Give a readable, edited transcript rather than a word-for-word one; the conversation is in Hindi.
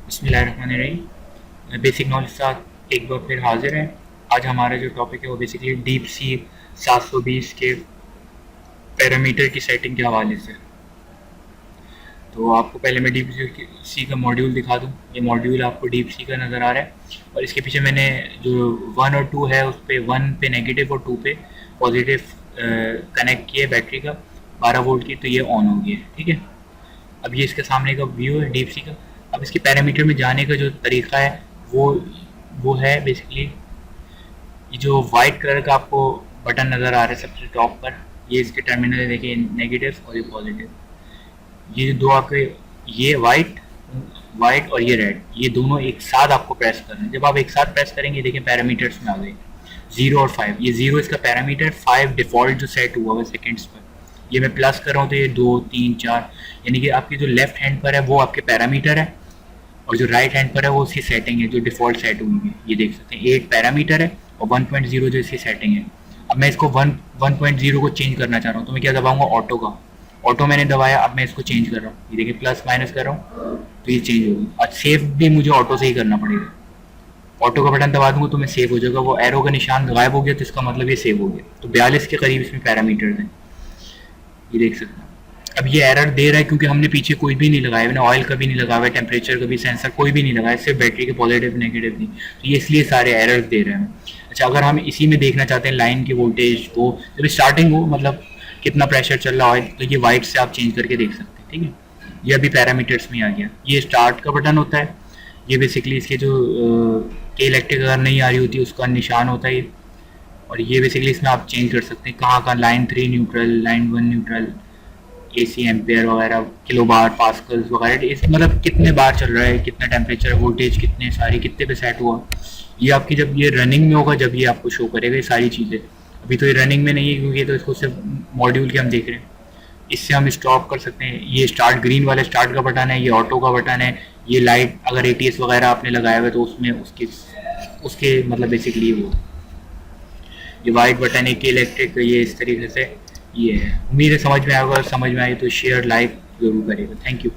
बिस्मिल्लाहिर्रहमानिर्रहीम। बेसिक नॉलेज के साथ एक बार फिर हाजिर है। आज हमारा जो टॉपिक है वो बेसिकली डीप सी 720 के पैरामीटर की सेटिंग के हवाले से। तो आपको पहले मैं डीप सी का मॉड्यूल दिखा दूँ। ये मॉड्यूल आपको डीप सी का नज़र आ रहा है और इसके पीछे मैंने जो 1 और 2 है उस पर 1 पे नेगेटिव और 2 पे पॉजिटिव कनेक्ट किया बैटरी का 12 वोल्ट की, तो ये ऑन हो गया है। ठीक है, अब ये इसके सामने का व्यू है डीप सी का। अब इसके पैरामीटर में जाने का जो तरीका है वो है बेसिकली ये जो वाइट कलर का आपको बटन नज़र आ रहा है सबसे टॉप पर, ये इसके टर्मिनल है। देखिए, नेगेटिव और ये पॉजिटिव, ये दो आपके, ये वाइट वाइट और ये रेड, ये दोनों एक साथ आपको प्रेस करना है। जब आप एक साथ प्रेस करेंगे, देखिए पैरामीटर्स में आ गए 0 और 5। ये 0 इसका पैरामीटर, 5 डिफ़ॉल्ट जो सेट हुआ हुआ सेकेंड्स पर। ये मैं प्लस कर रहा हूँ तो ये 2 3 4, यानी कि आपकी जो लेफ्ट हैंड पर है वो आपके पैरामीटर है और जो राइट हैंड पर है वो उसकी सेटिंग है जो डिफ़ॉल्ट सेट हुई है। ये देख सकते हैं 8 पैरामीटर है और 1.0 जो इसकी सेटिंग है। अब मैं इसको 1.0 को चेंज करना चाह रहा हूँ, तो मैं क्या दबाऊंगा? ऑटो का। ऑटो मैंने दबाया, अब मैं इसको चेंज कर रहा हूँ। ये देखिए प्लस माइनस कर रहा हूँ तो ये चेंज होगी। और सेव भी मुझे ऑटो से ही करना पड़ेगा। ऑटो का बटन दबा दूंगा तो मैं सेव हो जाएगा। वो एरो का निशान गायब हो गया तो इसका मतलब ये सेव हो गया। तो 42 के करीब इसमें पैरामीटर्स हैं, ये देख सकते हैं। अब ये एरर दे रहा है क्योंकि हमने पीछे कोई भी नहीं लगाया, मैंने ऑयल का भी नहीं लगाया है, टेम्परेचर का भी सेंसर कोई भी नहीं लगाया, सिर्फ बैटरी के पॉजिटिव नेगेटिव नहीं, तो ये इसलिए सारे एरर्स दे रहे हैं। अच्छा, अगर हम इसी में देखना चाहते हैं लाइन की वोल्टेज को, जब स्टार्टिंग हो मतलब कितना प्रेशर चल रहा है, तो ये वाइट से आप चेंज करके देख सकते हैं। ठीक है, ये अभी पैरामीटर्स में आ गया। ये स्टार्ट का बटन होता है, ये बेसिकली इसके जो के इलेक्ट्रिक अगर नहीं आ रही होती उसका निशान होता है ये। और ये बेसिकली इसमें आप चेंज कर सकते हैं कहाँ line 3 neutral, line 1 neutral, AC ampere वगैरह, किलो बार, पास्कल्स वगैरह, इस मतलब कितने बार चल रहा है, कितना टेम्परेचर, वोल्टेज कितने सारी कितने पे सेट हुआ, ये आपकी जब ये रनिंग में होगा जब ये आपको शो करेगा ये सारी चीज़ें। अभी तो ये रनिंग में नहीं है क्योंकि तो इसको सिर्फ मॉड्यूल के हम देख रहे हैं। इससे हम स्टॉप कर सकते हैं। ये स्टार्ट, ग्रीन वाला स्टार्ट का बटन है, ये ऑटो का बटन है। ये लाइट अगर एटीएस वगैरह आपने लगाया हुआ है तो उसमें उसके उसके मतलब बेसिकली वो ये वाइट बटन है कि इलेक्ट्रिक, ये इस तरीके से ये है। उम्मीद है समझ में आएगा। समझ में आए तो शेयर लाइक जरूर करिएगा। Thank you.